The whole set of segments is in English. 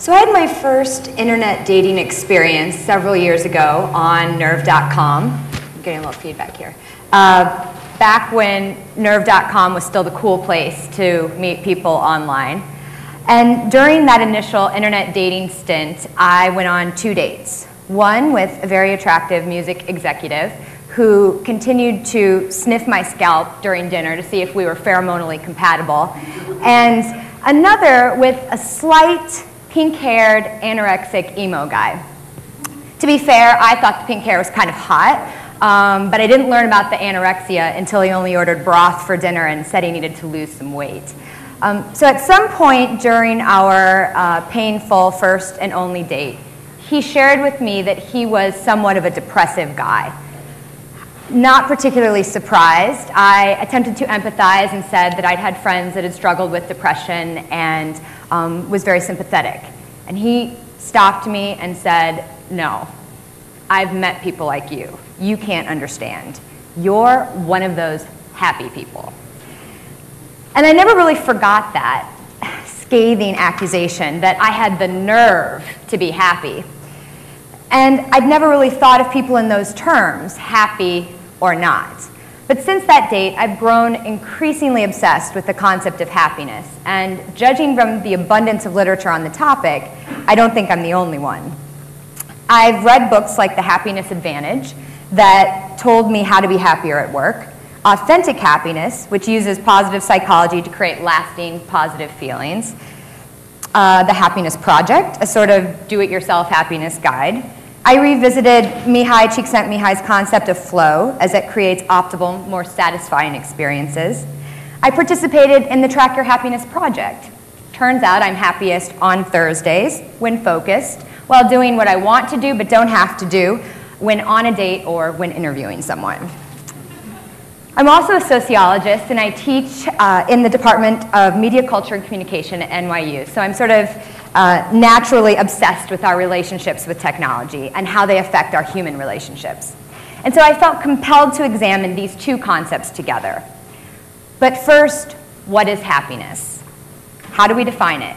So I had my first internet dating experience several years ago on nerve.com. I'm getting a little feedback here. Back when nerve.com was still the cool place to meet people online. And during that initial internet dating stint, I went on 2 dates. One with a very attractive music executive who continued to sniff my scalp during dinner to see if we were pheromonally compatible. And another with a slight pink-haired, anorexic emo guy. To be fair, I thought the pink hair was kind of hot, but I didn't learn about the anorexia until he only ordered broth for dinner and said he needed to lose some weight. So at some point during our painful first and only date, he shared with me that he was somewhat of a depressive guy. Not particularly surprised, I attempted to empathize and said that I'd had friends that had struggled with depression and was very sympathetic. And he stopped me and said, "No, I've met people like you. You can't understand. You're one of those happy people." And I never really forgot that scathing accusation that I had the nerve to be happy. And I'd never really thought of people in those terms, happy or not. But since that date, I've grown increasingly obsessed with the concept of happiness. And judging from the abundance of literature on the topic, I don't think I'm the only one. I've read books like The Happiness Advantage that told me how to be happier at work, Authentic Happiness, which uses positive psychology to create lasting positive feelings, The Happiness Project, a sort of do-it-yourself happiness guide. I revisited Csikszentmihalyi's concept of flow as it creates optimal, more satisfying experiences. I participated in the Track Your Happiness project. Turns out I'm happiest on Thursdays, when focused, while doing what I want to do but don't have to do when on a date or when interviewing someone. I'm also a sociologist, and I teach in the Department of Media, Culture, and Communication at NYU. So I'm sort of naturally obsessed with our relationships with technology and how they affect our human relationships. And so I felt compelled to examine these two concepts together. But first, what is happiness? How do we define it?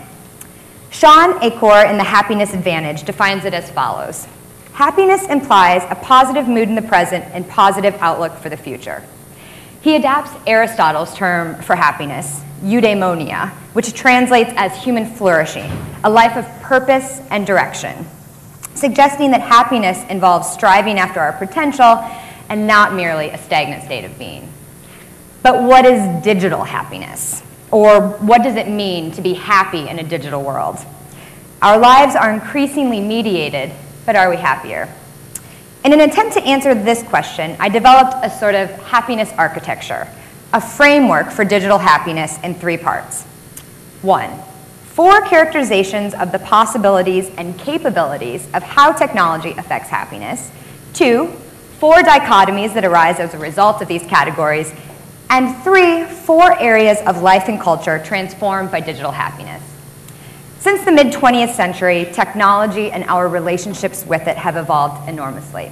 Sean Achor in The Happiness Advantage defines it as follows. Happiness implies a positive mood in the present and positive outlook for the future. He adapts Aristotle's term for happiness, eudaimonia, which translates as human flourishing, a life of purpose and direction, suggesting that happiness involves striving after our potential and not merely a stagnant state of being. But what is digital happiness? Or what does it mean to be happy in a digital world? Our lives are increasingly mediated, but are we happier? In an attempt to answer this question, I developed a sort of happiness architecture, a framework for digital happiness in 3 parts. 1, 4 characterizations of the possibilities and capabilities of how technology affects happiness. 2, 4 dichotomies that arise as a result of these categories. And 3, 4 areas of life and culture transformed by digital happiness. Since the mid-20th century, technology and our relationships with it have evolved enormously.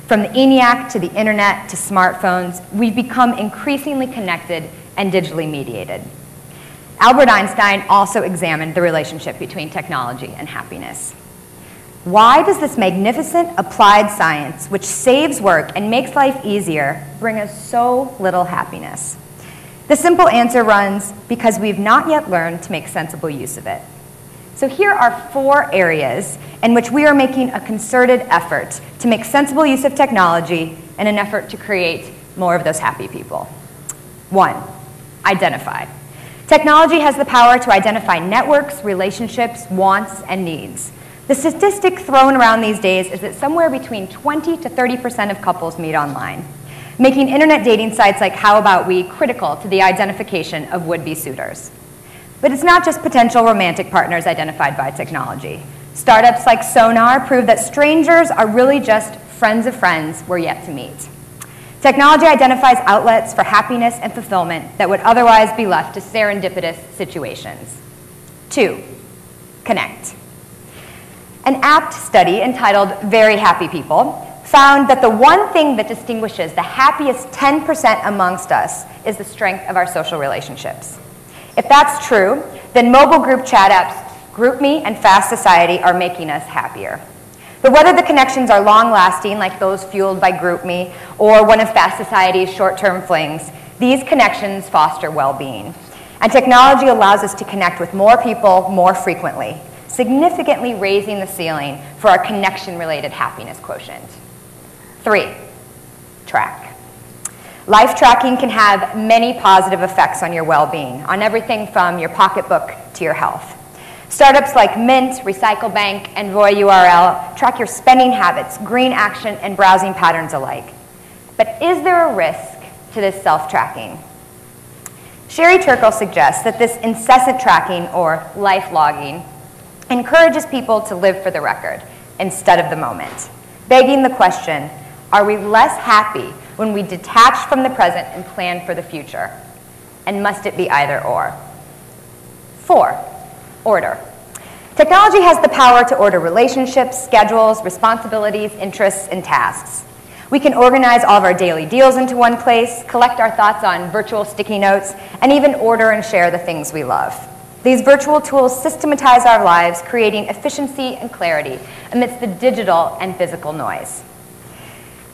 From the ENIAC to the internet to smartphones, we've become increasingly connected and digitally mediated. Albert Einstein also examined the relationship between technology and happiness. Why does this magnificent applied science, which saves work and makes life easier, bring us so little happiness? The simple answer runs, because we've not yet learned to make sensible use of it. So here are 4 areas in which we are making a concerted effort to make sensible use of technology in an effort to create more of those happy people. 1, identify. Technology has the power to identify networks, relationships, wants, and needs. The statistic thrown around these days is that somewhere between 20 to 30% of couples meet online, making internet dating sites like How About We critical to the identification of would-be suitors. But it's not just potential romantic partners identified by technology. Startups like Sonar prove that strangers are really just friends of friends we're yet to meet. Technology identifies outlets for happiness and fulfillment that would otherwise be left to serendipitous situations. 2, connect. An apt study entitled Very Happy People found that the one thing that distinguishes the happiest 10% amongst us is the strength of our social relationships. If that's true, then mobile group chat apps GroupMe and fast society are making us happier. But whether the connections are long-lasting, like those fueled by GroupMe, or one of fast society's short-term flings, these connections foster well-being. And technology allows us to connect with more people more frequently, significantly raising the ceiling for our connection-related happiness quotient. 3, track. Life tracking can have many positive effects on your well-being, on everything from your pocketbook to your health. Startups like Mint, Recycle Bank, and Voy URL track your spending habits, green action, and browsing patterns alike. But is there a risk to this self-tracking? Sherry Turkle suggests that this incessant tracking, or life logging, encourages people to live for the record instead of the moment, begging the question, are we less happy when we detach from the present and plan for the future? And must it be either or? 4, order. Technology has the power to order relationships, schedules, responsibilities, interests, and tasks. We can organize all of our daily deals into one place, collect our thoughts on virtual sticky notes, and even order and share the things we love. These virtual tools systematize our lives, creating efficiency and clarity amidst the digital and physical noise.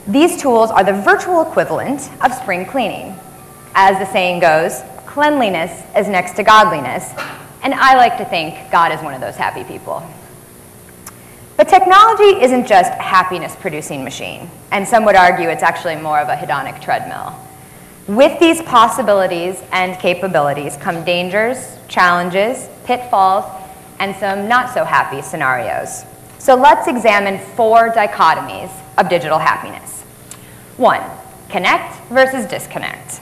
These tools are the virtual equivalent of spring cleaning. As the saying goes, cleanliness is next to godliness, and I like to think God is one of those happy people. But technology isn't just a happiness-producing machine, and some would argue it's actually more of a hedonic treadmill. With these possibilities and capabilities come dangers, challenges, pitfalls, and some not-so-happy scenarios. So let's examine 4 dichotomies of digital happiness. 1, connect versus disconnect.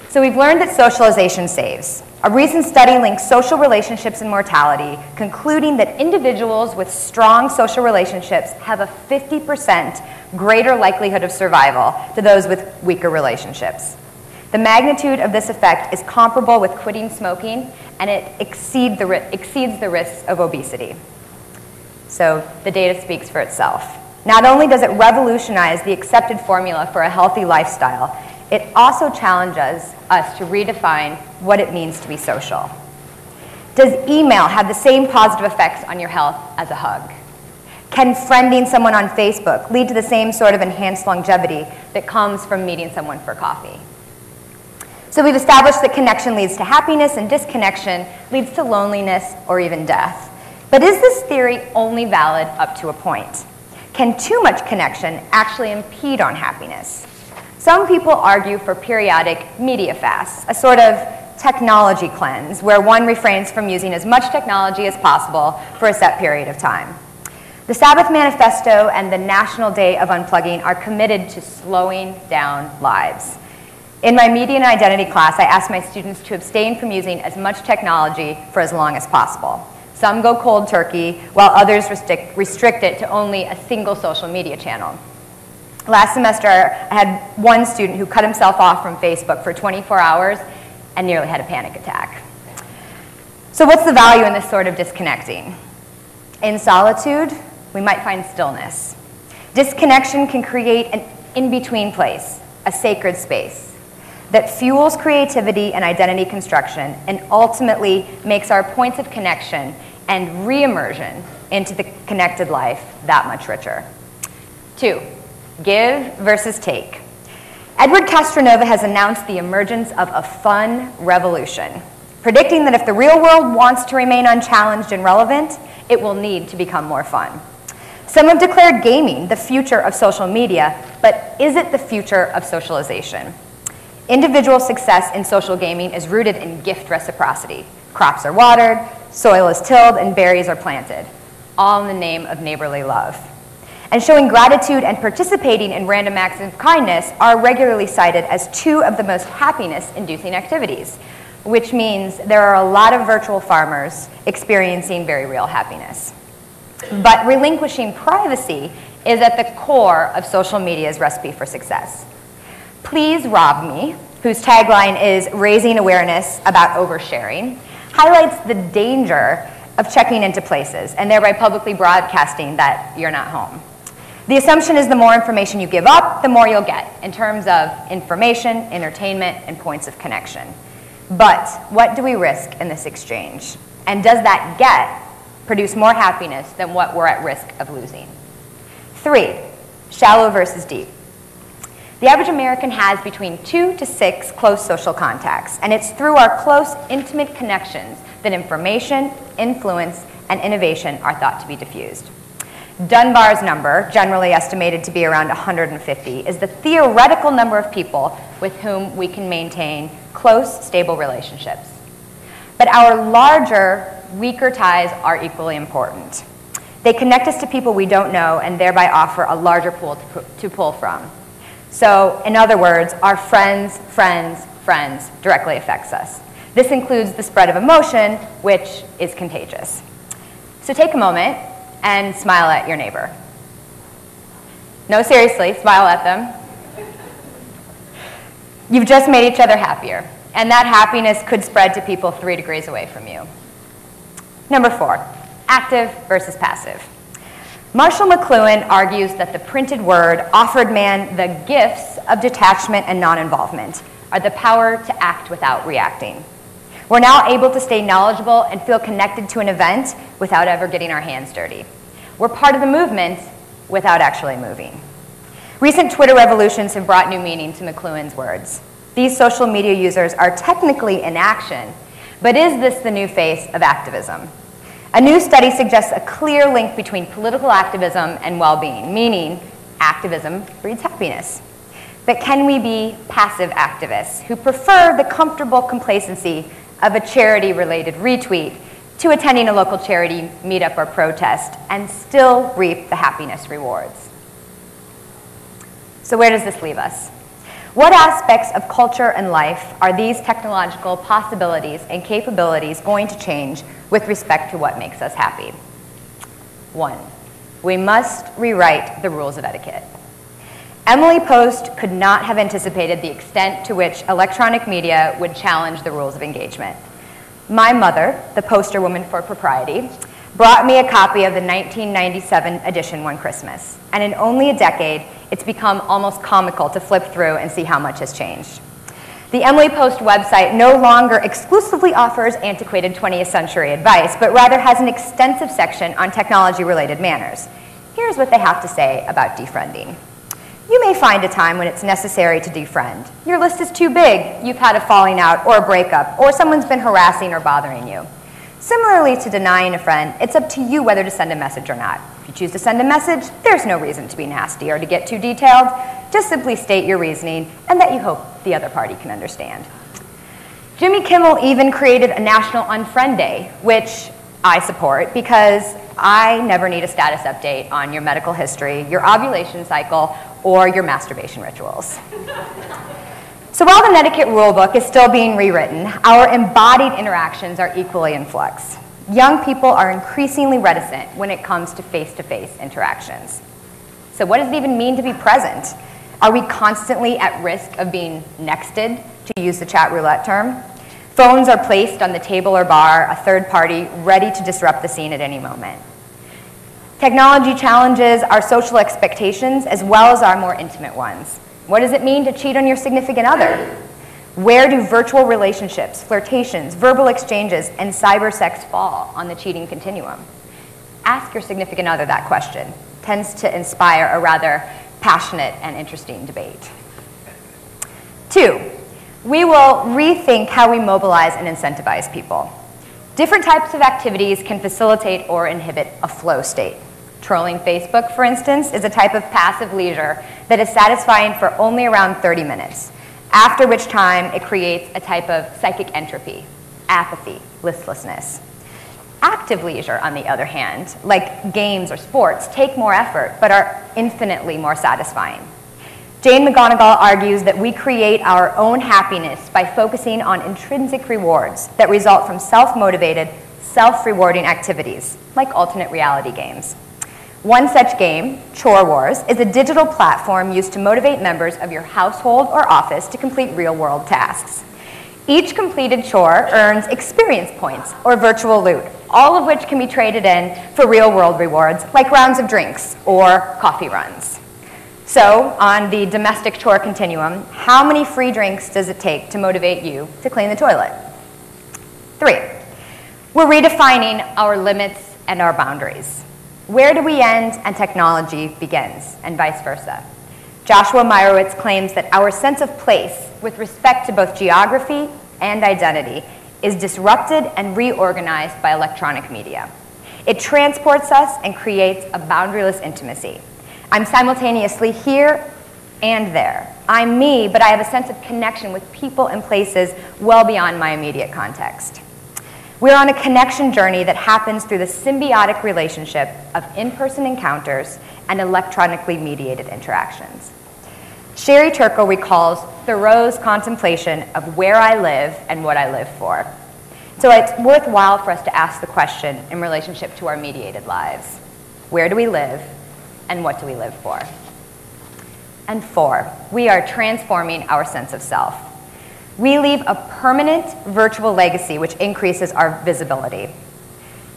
So we've learned that socialization saves. A recent study links social relationships and mortality, concluding that individuals with strong social relationships have a 50% greater likelihood of survival to those with weaker relationships. The magnitude of this effect is comparable with quitting smoking, and it exceeds the risks of obesity. So the data speaks for itself. Not only does it revolutionize the accepted formula for a healthy lifestyle, it also challenges us to redefine what it means to be social. Does email have the same positive effects on your health as a hug? Can friending someone on Facebook lead to the same sort of enhanced longevity that comes from meeting someone for coffee? So we've established that connection leads to happiness and disconnection leads to loneliness or even death. But is this theory only valid up to a point? Can too much connection actually impede on happiness? Some people argue for periodic media fasts, a sort of technology cleanse where one refrains from using as much technology as possible for a set period of time. The Sabbath Manifesto and the National Day of Unplugging are committed to slowing down lives. In my media and identity class, I asked my students to abstain from using as much technology for as long as possible. Some go cold turkey, while others restrict it to only a single social media channel. Last semester, I had one student who cut himself off from Facebook for 24 hours and nearly had a panic attack. So what's the value in this sort of disconnecting? In solitude, we might find stillness. Disconnection can create an in-between place, a sacred space, that fuels creativity and identity construction and ultimately makes our points of connection and re-immersion into the connected life that much richer. 2, give versus take. Edward Castronova has announced the emergence of a fun revolution, predicting that if the real world wants to remain unchallenged and relevant, it will need to become more fun. Some have declared gaming the future of social media, but is it the future of socialization? Individual success in social gaming is rooted in gift reciprocity. Crops are watered, soil is tilled, and berries are planted, all in the name of neighborly love. And showing gratitude and participating in random acts of kindness are regularly cited as 2 of the most happiness-inducing activities, which means there are a lot of virtual farmers experiencing very real happiness. But relinquishing privacy is at the core of social media's recipe for success. Please Rob Me, whose tagline is raising awareness about oversharing, highlights the danger of checking into places and thereby publicly broadcasting that you're not home. The assumption is the more information you give up, the more you'll get in terms of information, entertainment, and points of connection. But what do we risk in this exchange? And does that get produce more happiness than what we're at risk of losing. 3, shallow versus deep. The average American has between 2 to 6 close social contacts, and it's through our close, intimate connections that information, influence, and innovation are thought to be diffused. Dunbar's number, generally estimated to be around 150, is the theoretical number of people with whom we can maintain close, stable relationships. But our larger, weaker ties are equally important. They connect us to people we don't know and thereby offer a larger pool to pull from. So, in other words, our friends directly affects us. This includes the spread of emotion, which is contagious. So take a moment and smile at your neighbor. No, seriously, smile at them. You've just made each other happier, and that happiness could spread to people 3 degrees away from you. Number 4, active versus passive. Marshall McLuhan argues that the printed word offered man the gifts of detachment and non-involvement, are the power to act without reacting. We're now able to stay knowledgeable and feel connected to an event without ever getting our hands dirty. We're part of the movement without actually moving. Recent Twitter revolutions have brought new meaning to McLuhan's words. These social media users are technically in action, but is this the new face of activism? A new study suggests a clear link between political activism and well-being, meaning activism breeds happiness. But can we be passive activists who prefer the comfortable complacency of a charity-related retweet to attending a local charity meetup or protest and still reap the happiness rewards? So where does this leave us? What aspects of culture and life are these technological possibilities and capabilities going to change with respect to what makes us happy? 1, we must rewrite the rules of etiquette. Emily Post could not have anticipated the extent to which electronic media would challenge the rules of engagement. My mother, the poster woman for propriety, brought me a copy of the 1997 edition one Christmas, and in only a decade, it's become almost comical to flip through and see how much has changed. The Emily Post website no longer exclusively offers antiquated 20th century advice, but rather has an extensive section on technology-related manners. Here's what they have to say about defriending. You may find a time when it's necessary to defriend. Your list is too big, you've had a falling out or a breakup, or someone's been harassing or bothering you. Similarly to denying a friend, it's up to you whether to send a message or not. If you choose to send a message, there's no reason to be nasty or to get too detailed. Just simply state your reasoning and that you hope the other party can understand. Jimmy Kimmel even created a National Unfriend Day, which I support because I never need a status update on your medical history, your ovulation cycle, or your masturbation rituals. So while the Netiquette rulebook is still being rewritten, our embodied interactions are equally in flux. Young people are increasingly reticent when it comes to face-to-face interactions. So what does it even mean to be present? Are we constantly at risk of being nexted, to use the chat roulette term? Phones are placed on the table or bar, a third party ready to disrupt the scene at any moment. Technology challenges our social expectations as well as our more intimate ones. What does it mean to cheat on your significant other? Where do virtual relationships, flirtations, verbal exchanges, and cyber sex fall on the cheating continuum? Ask your significant other that question. It tends to inspire a rather passionate and interesting debate. 2, we will rethink how we mobilize and incentivize people. Different types of activities can facilitate or inhibit a flow state. Trolling Facebook, for instance, is a type of passive leisure that is satisfying for only around 30 minutes, after which time it creates a type of psychic entropy, apathy, listlessness. Active leisure, on the other hand, like games or sports, take more effort but are infinitely more satisfying. Jane McGonigal argues that we create our own happiness by focusing on intrinsic rewards that result from self-motivated, self-rewarding activities, like alternate reality games. One such game, Chore Wars, is a digital platform used to motivate members of your household or office to complete real-world tasks. Each completed chore earns experience points or virtual loot, all of which can be traded in for real-world rewards like rounds of drinks or coffee runs. So, on the domestic chore continuum, how many free drinks does it take to motivate you to clean the toilet? 3, we're redefining our limits and our boundaries. Where do we end and technology begins, and vice versa? Joshua Meyerowitz claims that our sense of place with respect to both geography and identity is disrupted and reorganized by electronic media. It transports us and creates a boundaryless intimacy. I'm simultaneously here and there. I'm me, but I have a sense of connection with people and places well beyond my immediate context. We're on a connection journey that happens through the symbiotic relationship of in-person encounters and electronically mediated interactions. Sherry Turkle recalls Thoreau's contemplation of where I live and what I live for. So it's worthwhile for us to ask the question in relationship to our mediated lives. Where do we live and what do we live for? And 4, we are transforming our sense of self. We leave a permanent virtual legacy which increases our visibility.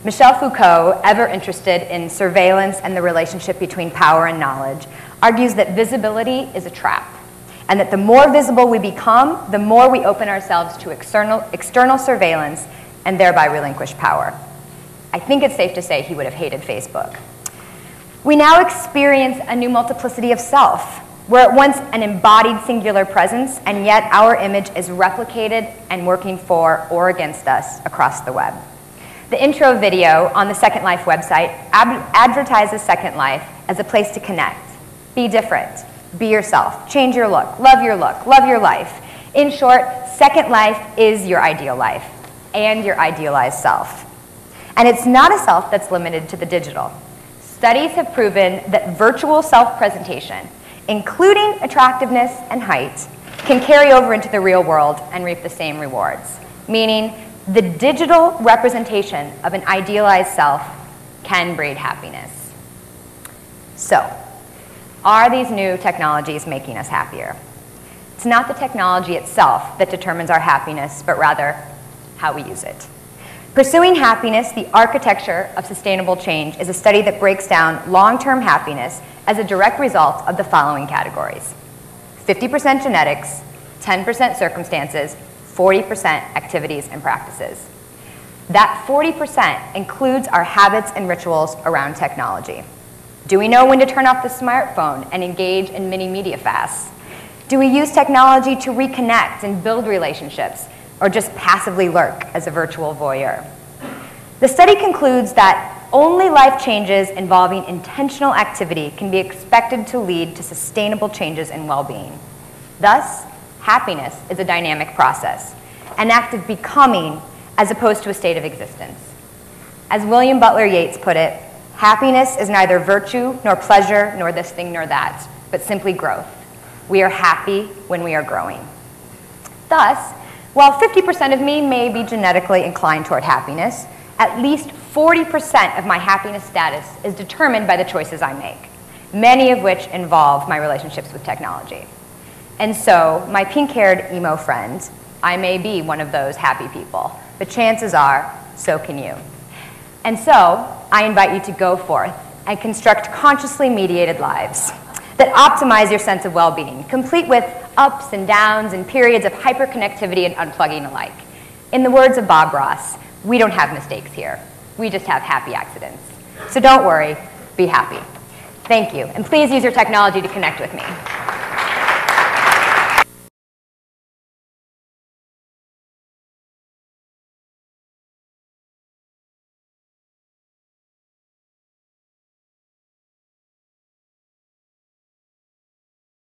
Michel Foucault, ever interested in surveillance and the relationship between power and knowledge, argues that visibility is a trap, and that the more visible we become, the more we open ourselves to external surveillance and thereby relinquish power. I think it's safe to say he would have hated Facebook. We now experience a new multiplicity of self. We're at once an embodied singular presence, and yet our image is replicated and working for or against us across the web. The intro video on the Second Life website advertises Second Life as a place to connect. Be different, be yourself, change your look, love your life. In short, Second Life is your ideal life and your idealized self. And it's not a self that's limited to the digital. Studies have proven that virtual self-presentation, including attractiveness and height, can carry over into the real world and reap the same rewards, meaning the digital representation of an idealized self can breed happiness. So, are these new technologies making us happier? It's not the technology itself that determines our happiness, but rather how we use it. Pursuing Happiness, the Architecture of Sustainable Change is a study that breaks down long-term happiness as a direct result of the following categories: 50% genetics, 10% circumstances, 40% activities and practices. That 40% includes our habits and rituals around technology. Do we know when to turn off the smartphone and engage in mini media fasts? Do we use technology to reconnect and build relationships, or just passively lurk as a virtual voyeur? The study concludes that only life changes involving intentional activity can be expected to lead to sustainable changes in well-being. Thus, happiness is a dynamic process, an act of becoming as opposed to a state of existence. As William Butler Yeats put it, happiness is neither virtue nor pleasure nor this thing nor that, but simply growth. We are happy when we are growing. Thus, while 50% of me may be genetically inclined toward happiness, at least 40% of my happiness status is determined by the choices I make, many of which involve my relationships with technology. And so, my pink-haired emo friend, I may be one of those happy people, but chances are, so can you. And so, I invite you to go forth and construct consciously mediated lives that optimize your sense of well-being, complete with ups and downs and periods of hyperconnectivity and unplugging alike. In the words of Bob Ross, we don't have mistakes here. We just have happy accidents. So don't worry, be happy. Thank you, and please use your technology to connect with me.